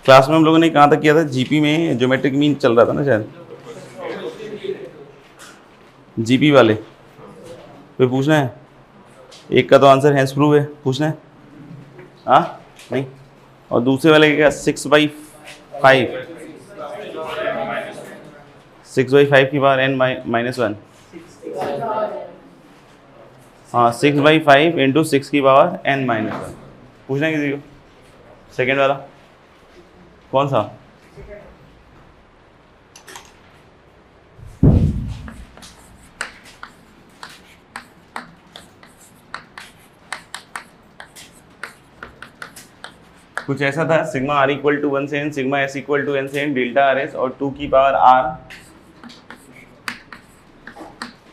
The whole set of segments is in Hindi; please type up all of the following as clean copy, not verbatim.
क्लास में हम लोगों ने कहाँ तक किया था, जीपी में ज्योमेट्रिक मीन चल रहा था ना शायद, जीपी वाले कोई पूछना है? एक का तो आंसर हैंस प्रूव है, पूछना है? हाँ नहीं, और दूसरे वाले का क्या, 6/5, 6/5 की पावर n -1, हाँ 6/5 इंटू 6 की पावर n-1। पूछना है किसी को? सेकेंड वाला कौन सा? कुछ ऐसा था, सिग्मा r इक्वल टू 1 से n, sigma s equal to n से n, डेल्टा r s और 2 की पावर r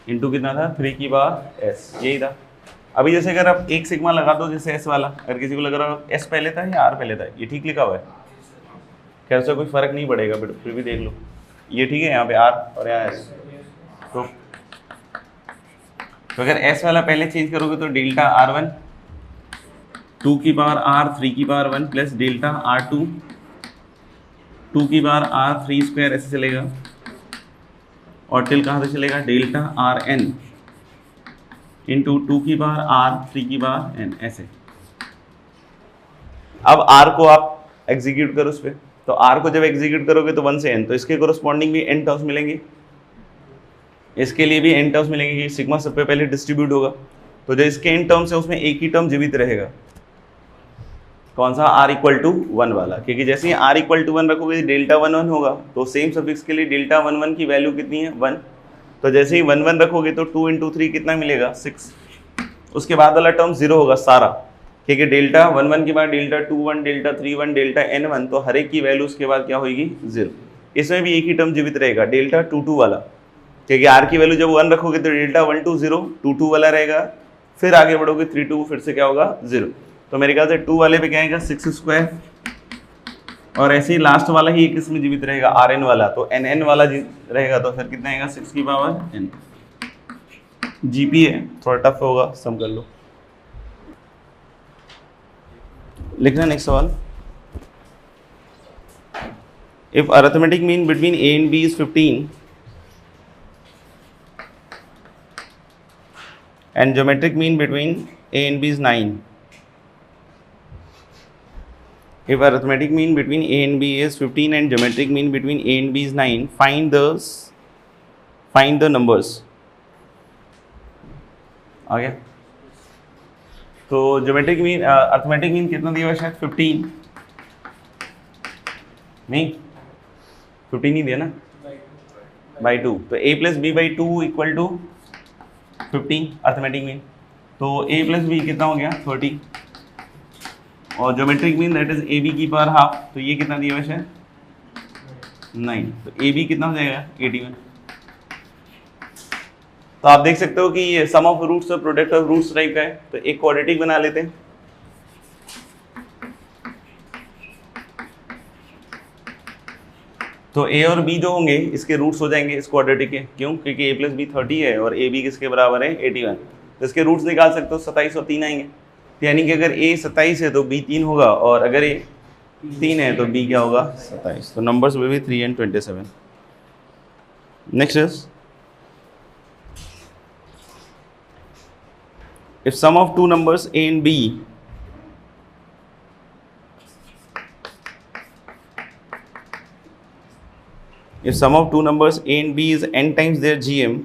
इंटू कितना था, 3 की पावर s, यही था। अभी जैसे अगर आप एक सिग्मा लगा दो, जैसे s वाला, अगर किसी को लग रहा हो s पहले था या r पहले था, ये ठीक लिखा हुआ है, खैर उससे कोई फर्क नहीं पड़ेगा, बट फिर भी देख लो, ये ठीक है, यहाँ पे r और यहाँ s। तो अगर s वाला पहले चेंज करोगे तो डेल्टा r1 2 की पावर r 3 की पावर 1 प्लस डेल्टा r2 2 की पावर r 3 स्क्वायर ऐसे चलेगा, और टिल कहाँ से चलेगा, डेल्टा rn इंटू 2 की पावर r 3 की पावर n ऐसे। अब r को आप एग्जीक्यूट करो उस पर, तो r को जब एग्जीक्यूट करोगे तो 1 से n, तो इसके कोरस्पॉन्डिंग भी n टर्म्स मिलेंगे, इसके लिए भी n टर्म्स मिलेंगे, सिग्मा सब पे पहले डिस्ट्रीब्यूट होगा, तो जो इसके n टर्म्स है उसमें एक ही टर्म जीवित रहेगा, कौन सा, r इक्वल टू 1 वाला, क्योंकि जैसे ही r इक्वल टू 1 रखोगे डेल्टा 1 1 होगा, तो सेम सफिक्स के लिए डेल्टा 1 1 की वैल्यू कितनी है, 1, तो जैसे ही 1 1 रखोगे तो 2 इंटू 3 कितना मिलेगा, 6, उसके बाद वाला टर्म 0 होगा सारा, क्योंकि डेल्टा 1 1 के बाद डेल्टा 2 1, डेल्टा 3 1, डेल्टा n 1, तो हर एक की वैल्यू उसके बाद क्या होगी, 0। इसमें भी एक ही टर्म जीवित रहेगा, डेल्टा 2 2 वाला, क्योंकि r की वैल्यू जब 1 रखोगे तो डेल्टा 1 2 0 2 2 वाला रहेगा, फिर आगे बढ़ोगे 3 2, फिर से क्या होगा, 0। तो मेरे ख्याल से 2 वाले पे क्या आएगा, 6 स्क्वायर, और ऐसे ही लास्ट वाला ही एक इसमें जीवित रहेगा, rn वाला, तो nn वाला रहेगा, तो फिर कितना आएगा, 6 की पावर n। जीपी है, थोड़ा टफ होगा, सम कर लो। लिखना नेक्स्ट सवाल। If arithmetic mean between a and b is 15 and geometric mean between a and b is 9. If arithmetic mean between a and b is 15 and geometric mean between a and b is 9, find the numbers. आ गया? तो ज्योमेट्रिक मीन, अरिथमेटिक मीन कितना दिया हुआ शायद, 15 नहीं, 15 ही दिया ना, बाई 2, तो a plus B by 2 equal to 15 arithmetic mean, तो a प्लस बी कितना हो गया, 30, और geometric mean that is A B की पावर हाफ, तो ये कितना दिया हुआ है, 9, तो ए बी कितना हो जाएगा, 81। तो आप देख सकते हो कि ये सम ऑफ रूट्स और प्रोडक्ट ऑफ रूट्स टाइप का है, तो एक क्वाड्रेटिक बना लेते हैं। तो a और b जो होंगे इसके रूट्स हो जाएंगे इस क्वाड्रेटिक के, क्यों, क्योंकि a प्लस बी 30 है और a b किसके बराबर है, 81, तो इसके रूट्स निकाल सकते हो, 27 और 3 आएंगे, यानी कि अगर a 27 है तो b 3 होगा, और अगर a 3 है तो b क्या होगा, 27, तो numbers will be 3 and 27। Next is, if sum of two numbers a and b if sum of two numbers a and b is n times their gm,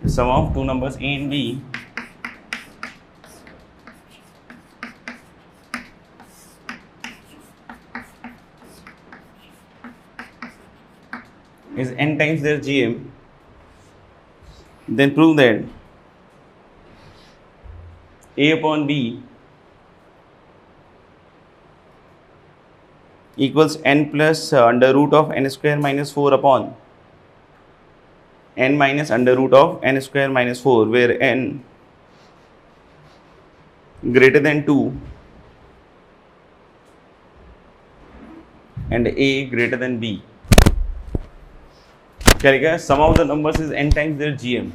if sum of two numbers a and b is n times their gm, then prove that a upon b equals n plus under root of n square minus 4 upon n minus under root of n square minus 4, where n greater than 2 and a greater than b। क्या लिखा है, sum of the numbers is n times there gm,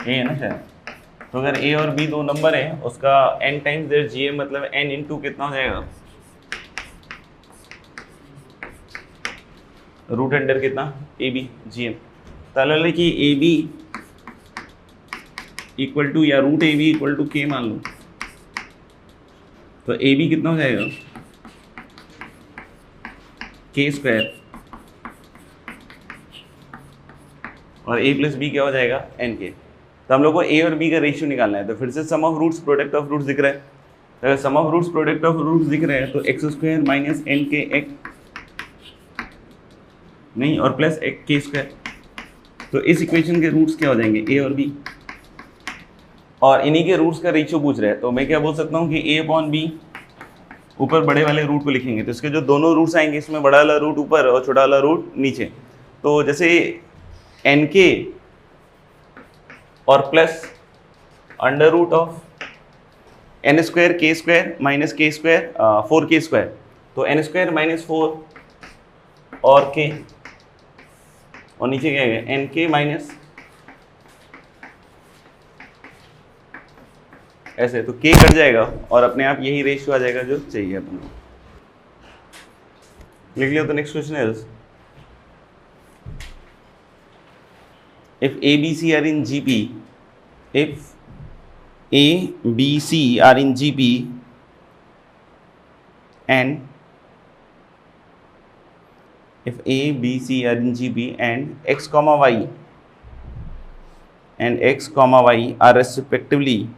ये है ना शायद, तो अगर ए और बी दो नंबर है, उसका n टाइम्स देयर जीएम मतलब n इंटू कितना हो जाएगा, रूट अंडर कितना ए बी जीएम। ताले कि ए बी इक्वल टू या root A B equal to के मान लो, तो ए बी कितना हो जाएगा के स्क्वायर और a प्लस बी क्या हो जाएगा n के। तो हम लोग को a और b का रेशियो निकालना है। तो फिर से sum of roots product of roots दिख रहा है। तो अगर sum of roots product of roots दिख रहा है तो एक्स स्क्वायर माइनस एन के एक्स नहीं और प्लस एक के स्क्वायर। तो इस इक्वेशन के रूट्स क्या हो जाएंगे a और b, और इन्हीं के रूट्स का रेशियो पूछ रहे हैं। तो मैं क्या बोल सकता हूँ कि a अपॉन b, ऊपर बड़े वाले रूट को लिखेंगे तो इसके जो दोनों रूट्स आएंगे इसमें बड़ा वाला रूट ऊपर और छोटा वाला रूट नीचे। तो जैसे एन के और plus under root of N square K square minus K square 4k square, तो एन स्क्वायर माइनस 4 और के, और नीचे क्या है एन के माइनस ऐसे, तो k कट जाएगा और अपने आप यही रेशियो आ जाएगा जो चाहिए अपन को। लिख लिया। तो नेक्स्ट क्वेश्चन है if A, B, C are in GP, if A, B, C are in GP and if A, B, C are in GP and x comma y and x comma y are respectively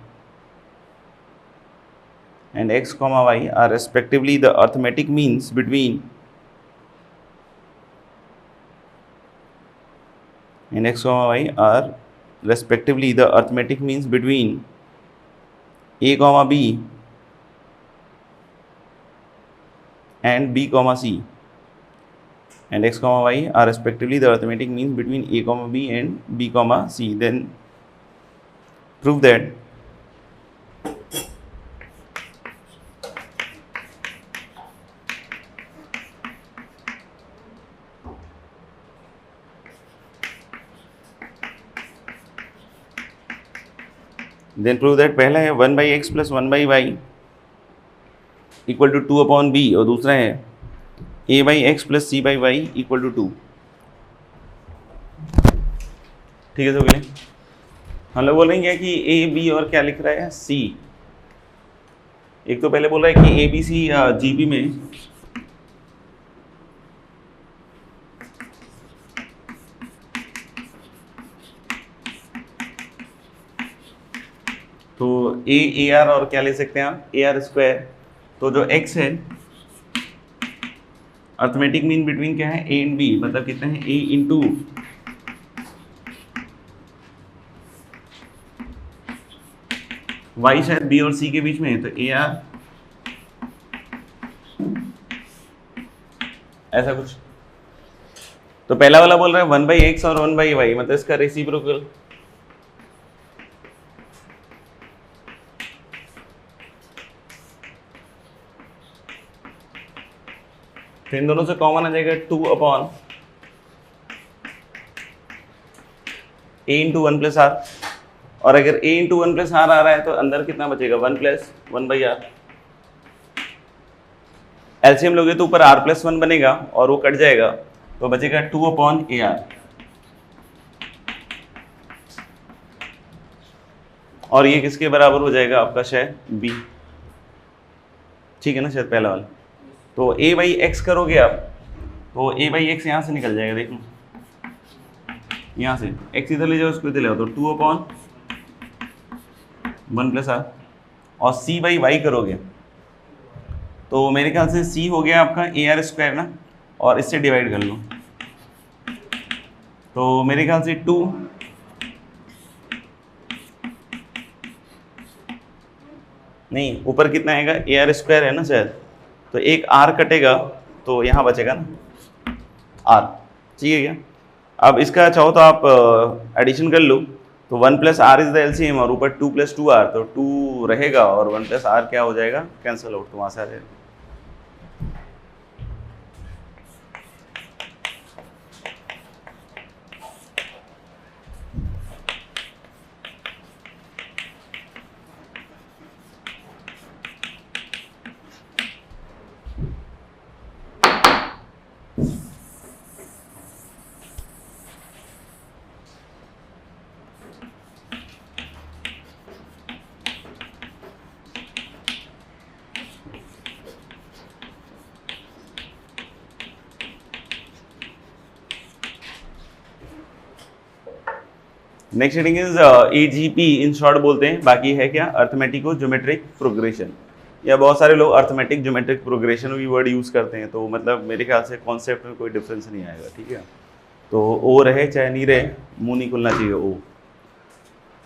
the arithmetic means between and x comma y are respectively the arithmetic means between a comma b and b comma c, and x comma y are respectively the arithmetic means between a comma b and b comma c, then prove that पहला है 1/x plus 1/y equal to 2 upon B, और दूसरा है a/x plus c/y equal to 2। ठीक है सब के हम लोग बोल रहे हैं कि ए बी और क्या लिख रहा है सी। एक तो पहले बोल रहा है कि ए बी सी जीपी में तो ए आर और क्या ले सकते हैं आप ए आर स्क्वायर। तो जो x है अर्थमेटिक मीन बिटवीन क्या है ए एंड बी, मतलब कितना है a इंटू y शायद b और c के बीच में है, तो ए आर ऐसा कुछ। तो पहला वाला बोल रहा है 1/x और 1/y, मतलब इसका रेसिप्रोकल। फिर इन दोनों से कॉमन आ जाएगा 2 upon a into 1 plus R, और अगर a इंटू 1 प्लस आर आ रहा है तो अंदर कितना बचेगा 1 प्लस 1/r। एलसीएम लोगे तो ऊपर r प्लस 1 बनेगा और वो कट जाएगा तो बचेगा 2 अपॉन ए आर, और ये किसके बराबर हो जाएगा आपका शायद b। ठीक है ना, शायद पहला वाला। तो a/x करोगे आप तो a/x यहाँ से निकल जाएगा, देख लो यहाँ से x इधर ले जाओ उसको इधर ले आओ, तो 2 अपॉन 1 प्लस आर, और c/y करोगे तो मेरे ख्याल से c हो गया आपका ए आर स्क्वायर ना, और इससे डिवाइड कर लो तो मेरे ख्याल से 2 नहीं, ऊपर कितना आएगा ए आर स्क्वायर है ना शायद, तो एक r कटेगा तो यहाँ बचेगा ना r। ठीक है क्या। अब इसका चाहो तो आप एडिशन कर लो, तो 1 plus R is the LCM और ऊपर 2 प्लस 2r, तो 2 रहेगा और 1 प्लस आर क्या हो जाएगा कैंसिल आउट, तो वहाँ से आ जाएगा। Next heading is AGP in short बोलते हैं, बाकी है क्या अर्थमेटिको ज्योमेट्रिक प्रोग्रेशन, या बहुत सारे लोग अर्थमेटिक ज्योमेट्रिक प्रोग्रेशन भी वर्ड यूज़ करते हैं, तो मतलब मेरे ख्याल से कॉन्सेप्ट में कोई डिफरेंस नहीं आएगा, ठीक है। तो ओ रहे चाहे नहीं रहे, मुंह नहीं खुलना चाहिए ओ।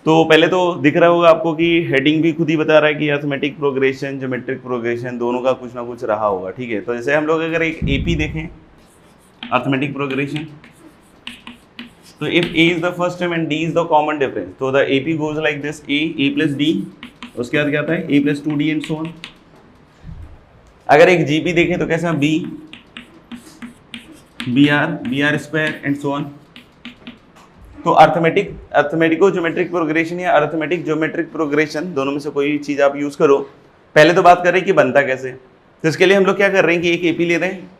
तो पहले तो दिख रहा होगा आपको कि हेडिंग भी खुद ही बता रहा है कि अर्थमेटिक प्रोग्रेशन ज्योमेट्रिक प्रोग्रेशन दोनों का कुछ ना कुछ रहा होगा, ठीक है। तो जैसे हम लोग अगर एक AP देखें अर्थमेटिक प्रोग्रेशन, तो if A is the first term and D is the common difference, तो the AP goes like this, A plus D, उसके बाद क्या आता है A plus 2D and so on। अगर एक GP देखें तो कैसा B, BR square and so on। तो अर्थमेटिको ज्योमेट्रिक प्रोग्रेशन या अर्थमेटिक ज्योमेट्रिक प्रोग्रेशन दोनों में से कोई चीज आप यूज करो। पहले तो बात कर रहे हैं कि बनता कैसे, तो इसके लिए हम लोग क्या कर रहे हैं कि एक AP ले रहे हैं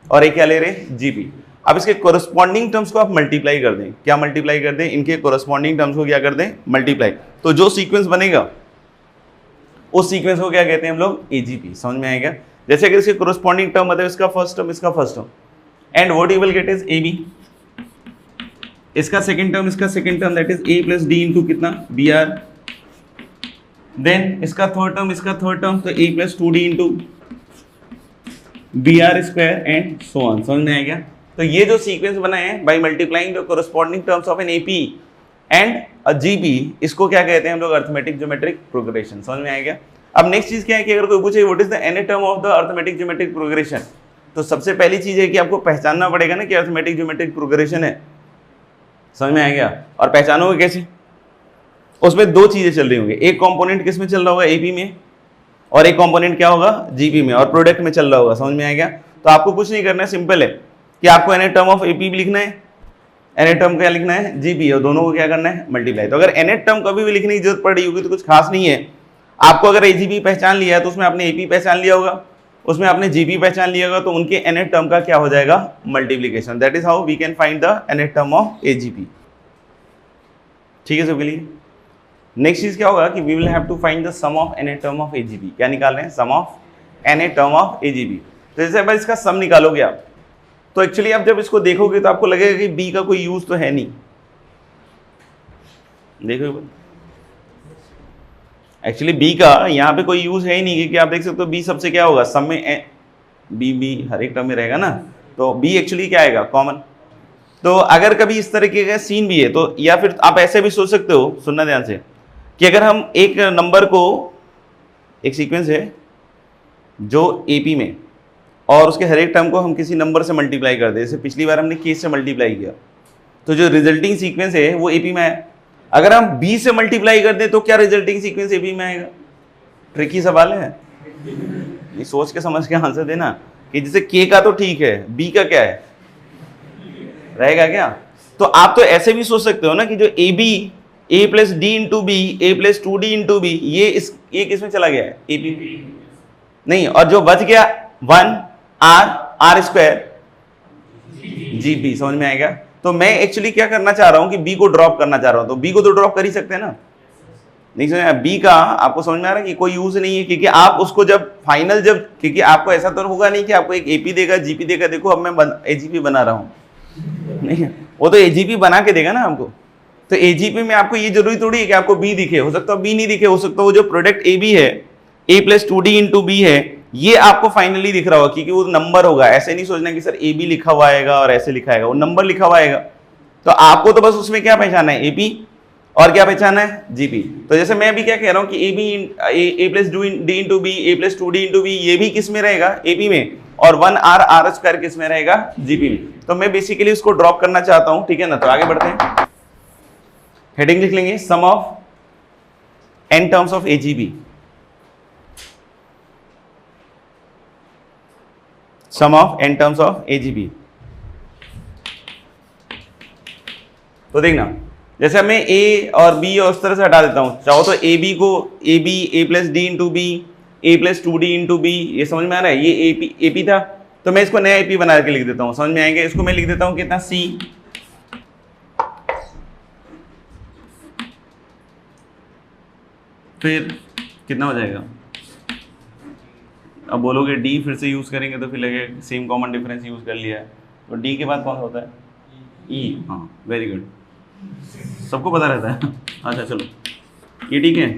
और एक क्या ले रहे हैं GP। अब इसके कोरस्पॉन्डिंग टर्म्स को आप मल्टीप्लाई कर दें, क्या मल्टीप्लाई कर दें, इनके कोरस्पॉन्डिंग टर्म्स को क्या कर दें मल्टीप्लाई, तो जो सीक्वेंस बनेगा उस सीक्वेंस को क्या कहते हैं हम लोग AGP। समझ में आएगा? जैसे कि इसके कोरस्पॉन्डिंग टर्म मतलब इसका फर्स्ट टर्म इसका first term, and what you will get is AB, इसका second term that is A plus D into कितना BR, देन इसका थर्ड टर्म तो A plus 2D into BR square and so on. समझ में आएगा? तो ये जो सीक्वेंस बनाए हैं by multiplying the corresponding terms of an AP and a GP, इसको क्या कहते हैं हम लोग अर्थमेटिक ज्योमेट्रिक प्रोग्रेशन। समझ में आएगा? अब नेक्स्ट चीज क्या है कि अगर कोई पूछे what is the nth term of the arithmetic geometric progression, तो सबसे पहली चीज है कि आपको पहचानना पड़ेगा ना कि अर्थमेटिक ज्योमेट्रिक प्रोग्रेशन है। समझ में आएगा? और पहचानोगे कैसे? उसमें दो चीजें चल रही होंगी, एक कंपोनेंट किस में चल रहा होगा AP में, और एक कंपोनेंट क्या होगा GP में, और प्रोडक्ट में चल रहा होगा। समझ में आएगा? तो आपको कुछ नहीं करना है, सिंपल है कि आपको nth टर्म ऑफ AP भी लिखना है, nth टर्म क्या लिखना है GP, और दोनों को क्या करना है मल्टीप्लाई। तो अगर nth टर्म कभी भी लिखने की जरूरत पड़ रही होगी तो कुछ खास नहीं है, आपको अगर AGP पहचान लिया है तो उसमें आपने AP पहचान लिया होगा, उसमें आपने GP पहचान लिया होगा, तो उनके nth टर्म का क्या हो जाएगा multiplication. That is how we can find the nth term of AGP। ठीक है सबके लिए? नेक्स्ट चीज क्या होगा कि we will have to find the sum of nth term of AGP। क्या निकाल रहे हैं? Sum of nth term of AGP। तो जैसे भाई इसका सम निकालोगे आप, तो एक्चुअली आप जब इसको देखोगे तो आपको लगेगा कि B का कोई यूज तो है नहीं। देखो एक्चुअली B का यहाँ पे कोई यूज है ही नहीं, क्योंकि आप देख सकते हो B सबसे क्या होगा सम में B हर एक टर्म में रहेगा ना, तो B एक्चुअली क्या आएगा कॉमन। तो अगर कभी इस तरीके का सीन भी है तो, या फिर आप ऐसे भी सोच सकते हो, सुनना ध्यान से, कि अगर हम एक नंबर को, एक सीक्वेंस है जो AP में, और उसके हर एक टर्म को हम किसी नंबर से मल्टीप्लाई कर दे, जैसे पिछली बार हमने K से मल्टीप्लाई किया, तो जो रिजल्टिंग सीक्वेंस है वो AP में है। अगर हम B से मल्टीप्लाई कर दे तो क्या रिजल्टिंग सीक्वेंस AP में आएगा? ट्रिकी सवाल है, ये सोच के समझ के आंसर देना कि जैसे K का तो ठीक है, B का क्या है रहेगा क्या? तो आप तो ऐसे भी सोच सकते हो ना कि जो AB A plus D into B, A plus 2D into B, ये किस में चला गया है AP नहीं, और जो बच गया 1R स्क्वायर GP। समझ में आएगा? तो मैं एक्चुअली क्या करना चाह रहा हूं कि B को ड्रॉप करना चाह रहा हूं, तो B को तो ड्रॉप कर ही सकते हैं ना, नहीं समझ में? B का आपको समझ में आ रहा है कि कोई यूज नहीं है, क्योंकि आप उसको जब फाइनल क्योंकि आपको ऐसा तो होगा नहीं कि आपको एक AP देगा GP देगा, देखो अब मैं AGP बना रहा हूं, नहीं, वो तो AGP बना के देगा ना हमको। तो AGP में आपको ये जरूरी थोड़ी है कि आपको B दिखे, हो सकता है B नहीं दिखे, हो सकता है वो जो प्रोडक्ट AB है A plus 2D into B है, ये आपको फाइनली दिख रहा होगा, क्योंकि वो नंबर होगा। ऐसे नहीं सोचना कि सर AB लिखा हुआ आएगा और ऐसे लिखा आएगा, वो नंबर लिखा हुआ आएगा। तो आपको तो बस उसमें क्या पहचाना है AP, और क्या पहचाना है GP। तो जैसे मैं अभी क्या कह रहा हूँ कि A plus D into B, A plus 2D into B, ये भी किस में रहेगा AP में, और 1R स्क्वायर किस में रहेगा GP में। तो मैं बेसिकली उसको ड्रॉप करना चाहता हूँ, ठीक है ना? तो आगे बढ़ते हैं, हेडिंग लिख लेंगे sum of n terms of AGP। Sum of n terms of AGP। तो देखना, जैसे मैं A और B और उस तरह से हटा देता हूं, चाहो तो AB को A plus D into B, A plus 2D into B, ये समझ में आ रहा है? ये AP था, तो मैं इसको नया AP बना के लिख देता हूं। समझ में आएंगे? इसको मैं लिख देता हूं कितना C, फिर कितना हो जाएगा? अब बोलोगे D फिर से यूज करेंगे तो फिर लगेगा सेम कॉमन डिफरेंस यूज कर लिया है, तो D के बाद कौन सा होता है? E। हाँ वेरी गुड। सबको पता रहता है। अच्छा चलो ये ठीक है,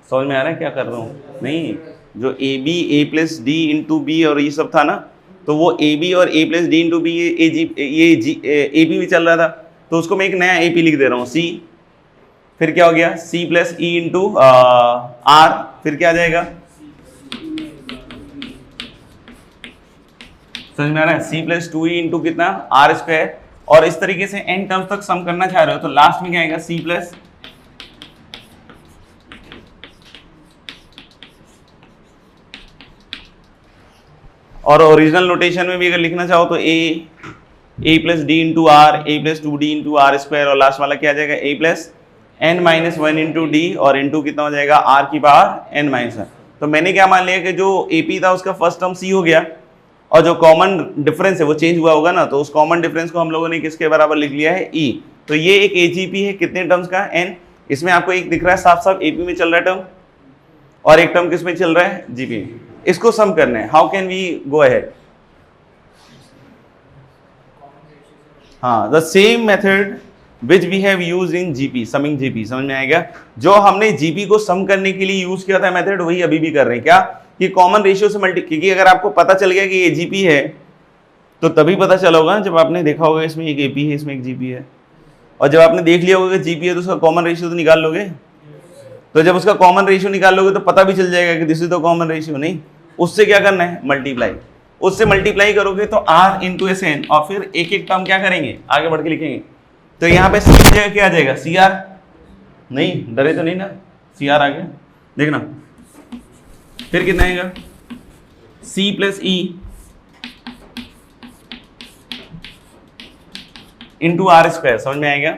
समझ में आ रहा है क्या कर रहा हूँ? नहीं, जो A B A plus D into B और ये सब था ना, तो वो ए बी और A plus D into B A B भी चल रहा था, तो उसको मैं एक नया ए पी लिख दे रहा हूँ सी, फिर क्या हो गया C plus E into R, फिर क्या आ जाएगा, समझ में आ रहा है, C plus two E into कितना आर स्क्वायर, और इस तरीके से एन टर्म्स तक सम करना चाह रहे हो तो लास्ट में क्या आएगा सी प्लस, और ओरिजिनल नोटेशन में भी अगर लिखना चाहो तो A plus D into R, A plus two D into R square, और लास्ट वाला क्या आ जाएगा A plus N minus one into D, और इंटू कितना हो जाएगा आर की पावर एन माइनस वन। तो मैंने क्या मान लिया कि जो ए पी था उसका फर्स्ट टर्म सी हो गया, और जो कॉमन डिफरेंस है वो चेंज हुआ होगा ना, तो उस कॉमन डिफरेंस को हम लोगों ने किसके बराबर लिख लिया है ई। तो ये एक एजीपी है कितने टर्म्स का एन, इसमें आपको एक दिख रहा है साफ साफ एपी में चल रहा है टर्म, और एक टर्म किसमें चल रहा है जीपी में, इसको सम करना है। How can we go ahead? हाँ, the same method which we have used in GP, summing GP, समझ में आएगा? जो हमने जीपी को सम करने के लिए यूज किया था मेथड, वही अभी भी कर रहे हैं। क्या कि कॉमन रेशियो से मल्टी, क्योंकि अगर आपको पता चल गया कि ये जीपी है तो तभी पता चला होगा जब आपने देखा होगा इसमें एक एपी है इसमें एक जीपी है, और जब आपने देख लिया होगा कि जीपी है तो उसका कॉमन रेशियो तो निकाल लोगे, तो जब उसका कॉमन रेशियो निकाल लोगे तो पता भी चल जाएगा कि this is the common ratio. नहीं, उससे क्या करना है मल्टीप्लाई, उससे मल्टीप्लाई करोगे तो आर इंटू एस एन, और फिर एक एक टर्म क्या करेंगे आगे बढ़ के लिखेंगे। तो यहाँ पे सी की जगह क्या आ जाएगा सी आर, नहीं डरे तो नहीं ना, सी आर आ गया देखना, फिर कितना आएगा C plus E into R square, समझ में आएगा?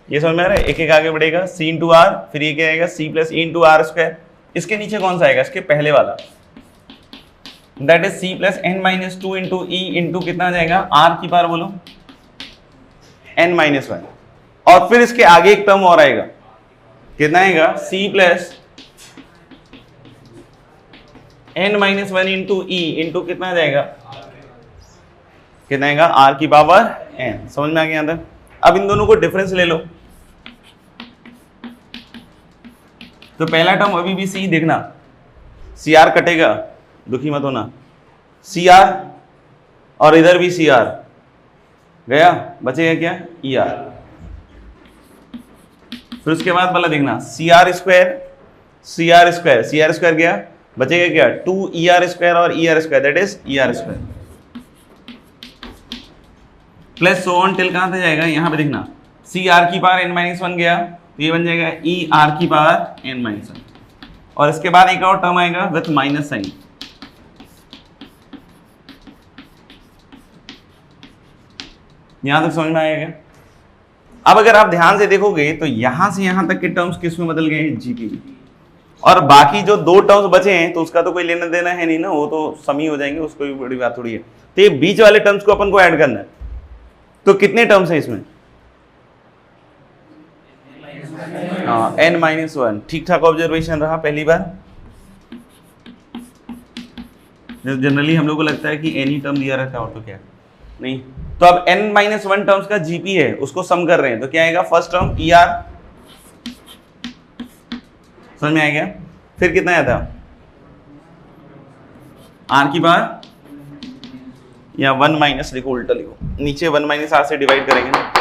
ये समझ में आ रहा है? एक एक आगे बढ़ेगा सी इंटू आर, फिर ये क्या आएगा C plus E into R square, इसके नीचे कौन सा आएगा इसके पहले वाला, that is C plus N minus two into E into कितना आ जाएगा आर की पावर बोलो एन माइनस वन, और फिर इसके आगे एक टर्म और आएगा, कितना आएगा C plus N minus one into E into कितना आ जाएगा, कितना आएगा आर की पावर एन। समझ में आ गया अंदर? अब इन दोनों को डिफरेंस ले लो, तो पहला टर्म अभी भी सी, देखना सी आर कटेगा, दुखी मत होना, सी आर और इधर भी सी आर गया, बचेगा क्या ई आर, फिर उसके बाद वाला देखना C R square, C R square, C R square गया, बचेगा क्या टू ई आर स्क्वायर और E R square, that is E R square, plus so on till कहां से जाएगा, यहां पे देखना सी आर की पावर एन माइनस वन गया, तो ये बन जाएगा ई आर की पावर एन माइनस वन, और इसके बाद एक और टर्म आएगा विथ माइनस साइन, यहां तक समझ में आएगा? अब अगर आप ध्यान से देखोगे तो यहां से यहां तक के टर्म्स किस में बदल गए जीपी में, और बाकी जो दो टर्म्स बचे हैं तो उसका तो कोई लेना देना है नहीं ना, वो तो समी हो जाएंगे, उसको भी बड़ी बात थोड़ी है। तो ये बीच वाले टर्म्स को अपन को ऐड करना है, तो कितने टर्म्स हैं इसमें? हाँ एन माइनस वन, ठीक ठाक ऑब्जर्वेशन रहा पहली बार। जनरली हम लोग को लगता है कि एन ही टर्म दिया रहता है और तो क्या नहीं। तो अब n माइनस वन टर्म्स का जीपी है, उसको सम कर रहे हैं, तो क्या आएगा फर्स्ट टर्म ई आर, समझ में आएगा? फिर कितना आया था आर की पावर, या वन माइनस लिखो, उल्टा लिखो, नीचे वन माइनस आर से डिवाइड करेंगे ना,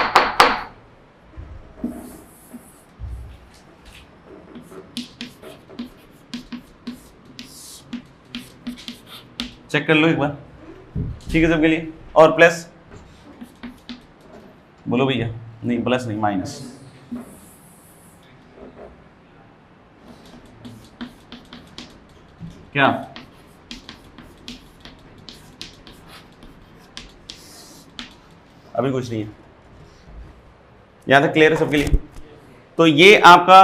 चेक कर लो एक बार, ठीक है सबके लिए। और प्लस बोलो भैया, नहीं प्लस नहीं माइनस, क्या अभी कुछ नहीं है, यहां तक क्लियर है सबके लिए? तो ये आपका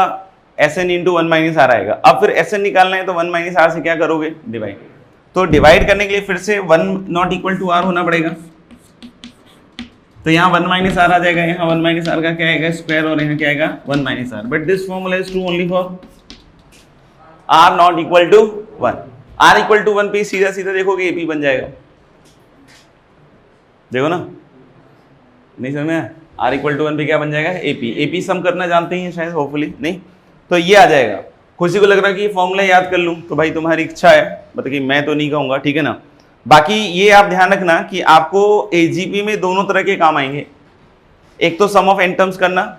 S N into one minus R आएगा। अब फिर एस एन निकालना है तो वन माइनस आर से क्या करोगे डिवाइड, तो डिवाइड करने के लिए फिर से one not equal to R होना पड़ेगा, तो यहाँ वन माइनस आर आ जाएगा, यहाँ वन माइनस आर का क्या आएगा स्क्वायर, और यहाँ क्या आएगा one minus R, but this formula is true only for R not equal to one. R equal to one पे सीधा सीधा देखोगे एपी बन जाएगा, देखो ना नहीं समझ में? r इक्वल टू 1 पे क्या बन जाएगा? AP सम करना जानते हैं शायद, होपफुली नहीं, तो ये आ जाएगा। खुशी को लग रहा है कि ये फॉर्मूला याद कर लूँ, तो भाई तुम्हारी इच्छा है, मतलब कि मैं तो नहीं कहूँगा, ठीक है ना। बाकी ये आप ध्यान रखना कि आपको AGP में दोनों तरह के काम आएंगे, एक तो सम ऑफ n टर्म्स करना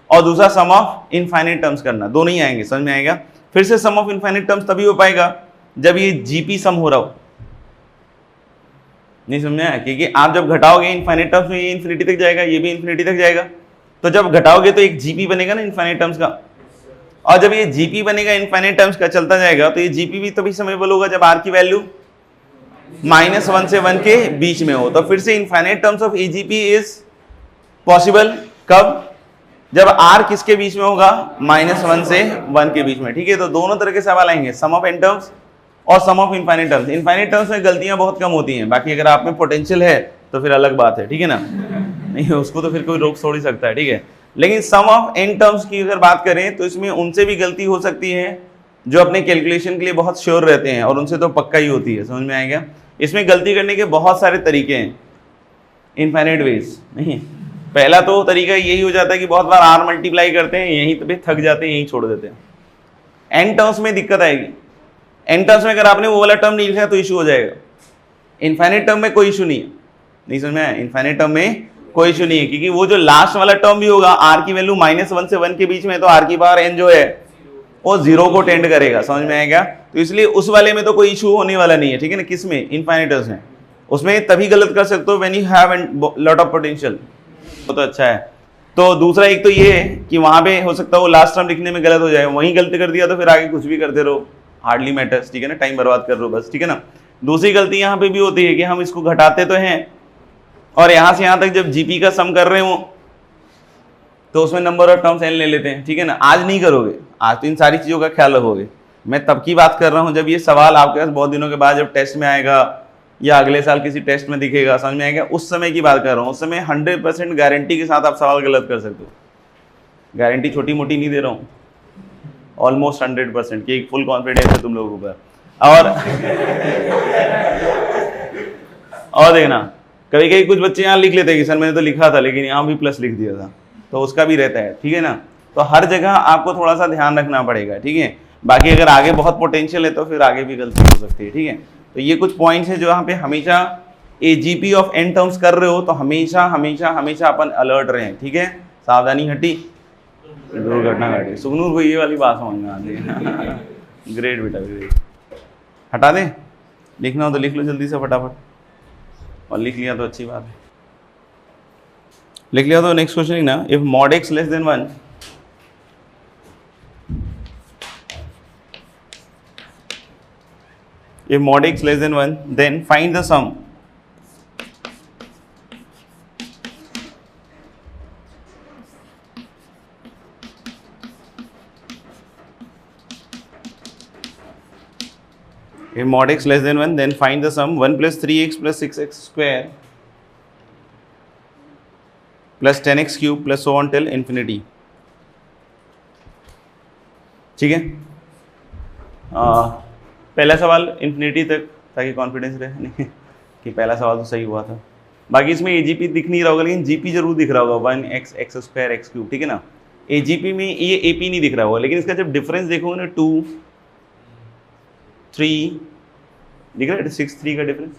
और दूसरा सम ऑफ इनफाइनाइट टर्म्स करना, दोनों ही आएंगे, समझ में आएगा। फिर से सम ऑफ इनफाइनाइट टर्म्स तभी हो पाएगा जब ये GP सम हो रहा हो, नहीं समझ में आया? क्योंकि आप जब घटाओगे इनफाइनाइट टर्म्स में, ये इन्फिनिटी तक जाएगा, ये भी इन्फिनिटी तक जाएगा, तो जब घटाओगे तो एक GP बनेगा ना इनफाइनाइट टर्म्स का, और जब ये GP बनेगा इनफाइनाइट टर्म्स का चलता जाएगा, तो ये GP भी तभी समेबल होगा जब r की वैल्यू -1 से 1 के बीच में हो। तो फिर से infinite terms of AGP is possible कब? जब r किसके बीच में होगा? -1 से 1 के बीच में, ठीक है। तो दोनों तरह के सवाल आएंगे, सम ऑफ n टर्म्स और sum of infinite terms. Infinite terms में गलतियां बहुत कम होती हैं, बाकी अगर आप में पोटेंशियल है तो फिर अलग बात है, ठीक है ना, नहीं उसको तो फिर कोई रोक थोड़ी सकता है, ठीक है। लेकिन सम ऑफ n टर्म्स की अगर बात करें तो इसमें उनसे भी गलती हो सकती है जो अपने कैलकुलेशन के लिए बहुत श्योर रहते हैं, और उनसे तो पक्का ही होती है, समझ में आएगा। इसमें गलती करने के बहुत सारे तरीके हैं, इनफाइनाइट वेज नहीं। पहला तो तरीका यही हो जाता है कि बहुत बार r मल्टीप्लाई करते हैं, यहीं पे थक जाते हैं, यहीं छोड़ देते हैं। n टर्म्स में दिक्कत आएगी, n टर्म्स में अगर आपने वो वाला टर्म नहीं लिखा तो इशू हो जाएगा। इनफाइनाइट टर्म में कोई इशू नहीं है, नहीं समझ में आया? इनफाइनाइट टर्म में कोई इशू नहीं है, क्योंकि वो जो लास्ट वाला टर्म भी होगा, r की वैल्यू -1 से 1 के बीच में, तो r की पावर n जो है वो 0 को टेंड करेगा, समझ में आएगा। तो इसलिए उस वाले में तो कोई इशू होने वाला नहीं है, ठीक है ना। किसमें? इनफाइनाइट टर्म्स में। उसमें तभी गलत कर सकते हो when you have lot of potential, तो अच्छा है। तो दूसरा एक तो ये है कि वहां पे हो सकता है वो लास्ट टर्म लिखने में गलत हो जाए, वहीं गलती कर दिया तो फिर आगे कुछ भी करते रहो, हार्डली मैटर्स, ठीक है ना, टाइम बर्बाद कर रहे हो बस, ठीक है ना। दूसरी गलती यहाँ पे भी होती है कि हम इसको घटाते तो हैं, और यहाँ से यहाँ तक जब GP का सम कर रहे हो तो उसमें नंबर ऑफ टर्म्स n ले लेते हैं, ठीक है ना। आज नहीं करोगे, आज तो इन सारी चीज़ों का ख्याल रखोगे। मैं तब की बात कर रहा हूँ जब ये सवाल आपके पास बहुत दिनों के बाद जब टेस्ट में आएगा या अगले साल किसी टेस्ट में दिखेगा, समझ में आएगा, उस समय की बात कर रहा हूँ। उस समय 100% गारंटी के साथ आप सवाल गलत कर सकते हो, गारंटी छोटी मोटी नहीं दे रहा हूँ, ऑलमोस्ट 100% की फुल कॉन्फिडेंस है तुम लोगों पर। और देखना, कभी कभी कुछ बच्चे यहाँ लिख लेते हैं कि सर मैंने तो लिखा था लेकिन यहाँ भी प्लस लिख दिया था, तो उसका भी रहता है, ठीक है ना। तो हर जगह आपको थोड़ा सा ध्यान रखना पड़ेगा, ठीक है। बाकी अगर आगे बहुत पोटेंशियल है तो फिर आगे भी गलती हो सकती है, ठीक है। तो ये कुछ पॉइंट्स हैं जो यहाँ पे हमेशा AGP ऑफ n टर्म्स कर रहे हो तो हमेशा हमेशा हमेशा अपन अलर्ट रहें, ठीक है। सावधानी हटी दुर्घटना घटी। सुगनूर को ये वाली बात समझ में आती है। ग्रेट बेटा ग्रेट। हटा दें, लिखना हो तो लिख लो जल्दी से फटाफट, और लिख लिया तो अच्छी बात है। लिख लिया तो नेक्स्ट क्वेश्चन ना, if mod x less than 1 if mod x less than 1 then find the sum if mod x less than 1 then find the sum 1 plus 3x plus 6x square plus 10x cube plus so on till infinity, ठीक है। पहला सवाल इन्फिनिटी तक, ताकि कॉन्फिडेंस रहे नहीं कि पहला सवाल तो सही हुआ था। बाकी इसमें AGP दिख नहीं रहा होगा लेकिन GP जरूर दिख रहा होगा, 1x x square x cube, ठीक है ना। AGP में ये AP नहीं दिख रहा होगा, लेकिन इसका जब डिफरेंस देखोगे ना 2 3 दिख रहा है, 6 3 का डिफरेंस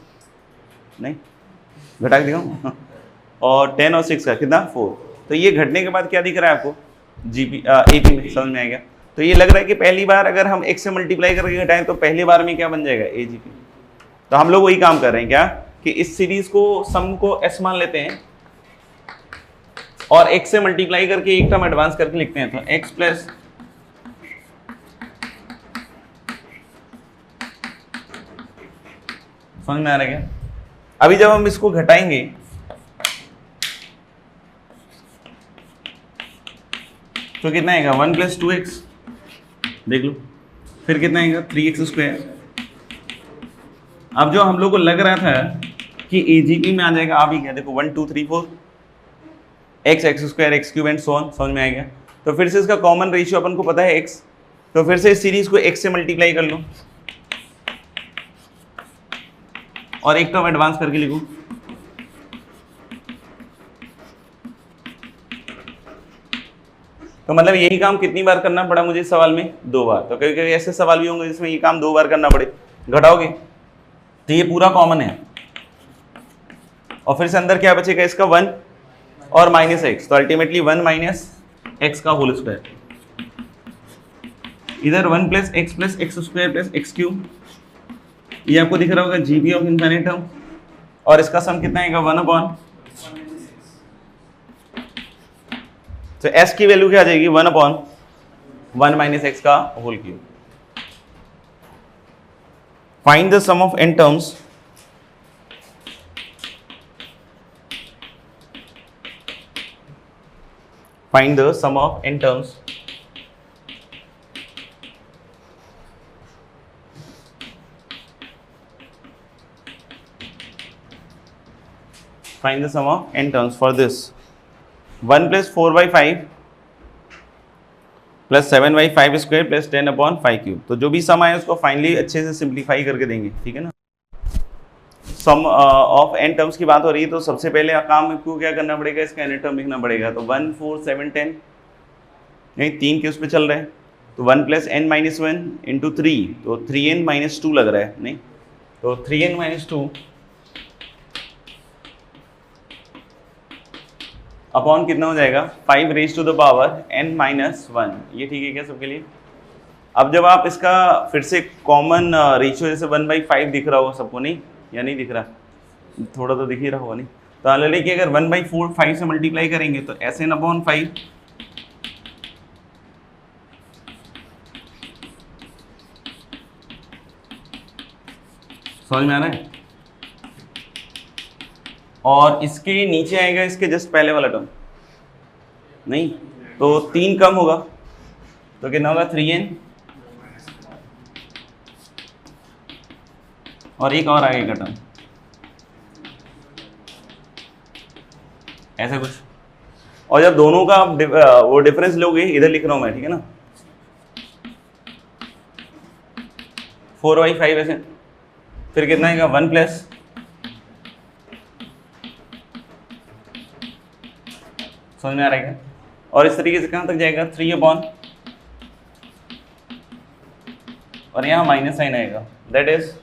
नहीं, घटा के दिखाऊँ और 10 और 6 का कितना 4, तो ये घटने के बाद क्या दिख रहा है आपको AP में, समझ में आएगा। तो ये लग रहा है कि पहली बार अगर हम x से मल्टीप्लाई करके घटाएं तो पहली बार में क्या बन जाएगा AGP। तो हम लोग वही काम कर रहे हैं क्या कि इस सीरीज को सम को s मान लेते हैं और x से मल्टीप्लाई करके एक टर्म एडवांस करके लिखते हैं, तो x प्लस समझ में आ रहा है क्या। अभी जब हम इसको घटाएंगे तो कितना आएगा 1 प्लस 2x, देख लो, फिर कितना आएगा 3x स्क्वायर। अब जो हम लोग को लग रहा था कि AGP में आ जाएगा, आप ही क्या देखो 1 2 3 4 x square x cube and so on, समझ में आएगा। तो फिर से इसका कॉमन रेशियो अपन को पता है x, तो फिर से इस सीरीज को x से मल्टीप्लाई कर लो और एक टर्म एडवांस करके लिखो तो मतलब यही काम कितनी बार करना पड़ा मुझे इस सवाल में? 2 बार। तो कभी कभी ऐसे सवाल भी होंगे जिसमें ये काम 2 बार करना पड़े, घटाओगे तो ये पूरा कॉमन है, और फिर से अंदर क्या बचेगा इसका 1 और माइनस एक्स, तो अल्टीमेटली 1 माइनस एक्स का होल स्क्वायर, इधर 1 plus x square plus x cube, ये आपको दिख रहा होगा जीबी ऑफ इन्फिनिटम, और इसका सम कितना आएगा 1 अपॉन, तो s की वैल्यू क्या आ जाएगी 1 अपॉन 1 माइनस एक्स का whole cube. Find the sum of n terms find the sum of n terms find the sum of n terms for this 1 plus 4 by 5 plus 7 by 5 square plus 10 upon 5 cube. तो जो भी सम आए उसको फाइनली अच्छे से सिंप्लीफाई करके देंगे, ठीक है ना। सम ऑफ n टर्म्स की बात हो रही है, तो सबसे पहले काम को क्या करना पड़ेगा, इसका n टर्म लिखना पड़ेगा। तो 1 4 7 10 नहीं 3 के उस पर चल रहे हैं, तो 1 प्लस n माइनस 1 इंटू 3, तो 3n माइनस 2 लग रहा है, नहीं तो 3n माइनस 2 अपॉन कितना हो जाएगा 5 raise to the power n minus 1। ये ठीक है क्या सबके लिए? अब जब आप इसका फिर से कॉमन रेशियो जैसे 1/5 दिख रहा हो सबको, नहीं या नहीं दिख रहा, थोड़ा तो दिख ही रहा होगा, नहीं तो मान लीजिए कि अगर 1/4 5 से मल्टीप्लाई करेंगे तो Sn अपॉन 5 समझ में आ रहा है, और इसके नीचे आएगा इसके जस्ट पहले वाला टर्म, नहीं तो 3 कम होगा तो कितना होगा 3n, और एक और आगे का टर्म ऐसा कुछ, और जब दोनों का वो डिफरेंस लोगे, इधर लिख रहा हूं मैं, ठीक है ना, 4/5 ऐसे, फिर कितना आएगा 1 प्लस समझ में आ रहा है क्या? और इस तरीके से कहां तक जाएगा 3 अपॉन, और यहां माइनस साइन आएगा, दैट इज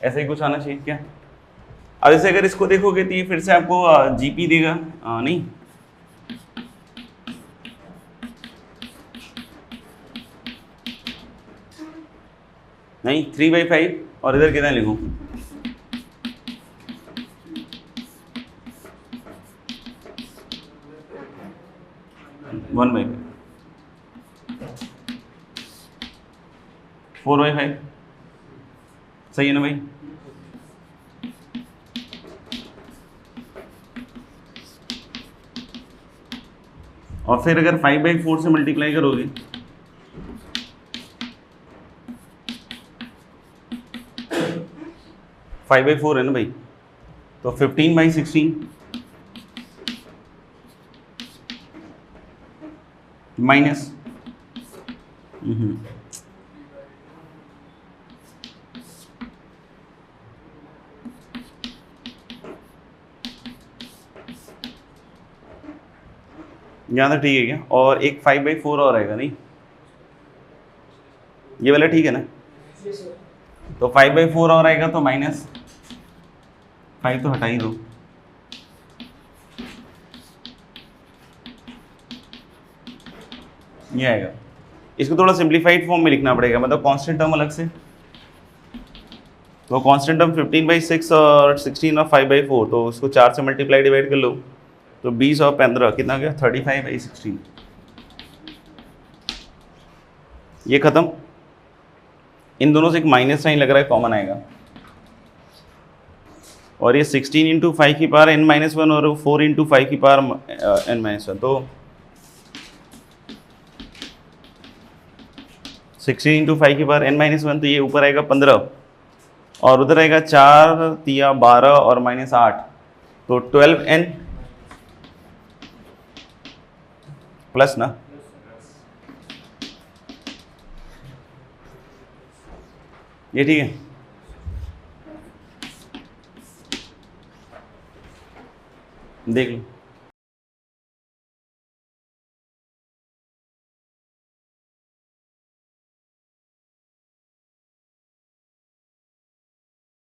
ऐसे ही कुछ आना चाहिए क्या? अब जैसे अगर इसको देखोगे तो ये फिर से आपको जीपी देगा, नहीं नहीं 3/5, और इधर कितना लिखूं 1/5 4/5 सही है ना भाई? और फिर अगर 5/4 से मल्टीप्लाई करोगे फाइव बाई 4 है ना भाई, तो 15/16 माइनस यहाँ तक ठीक है क्या? और एक 5/4 और आएगा, नहीं ये वाला ठीक है ना? तो 5/4 और आएगा तो माइनस 5 तो हटा ही दो, ये आएगा। इसको थोड़ा सिंप्लीफाइड फॉर्म में लिखना पड़ेगा, मतलब कांस्टेंट टर्म अलग से, तो कांस्टेंट टर्म 15/6 और 16 और 5/4, तो उसको 4 से मल्टीप्लाई डिवाइड कर लो, तो 20 और 15 कितना गया 35/16, ये खत्म। इन दोनों से एक माइनस साइन लग रहा है, कॉमन आएगा, और ये 16 इंटू 5 की पावर n-1 और 4 इंटू 5 की पावर n-1, तो 16 इंटू 5 की पावर n-1, तो ये ऊपर आएगा 15 और उधर आएगा 4 तिया 12 और -8, तो 12n प्लस ना, ये ठीक है। देख लो।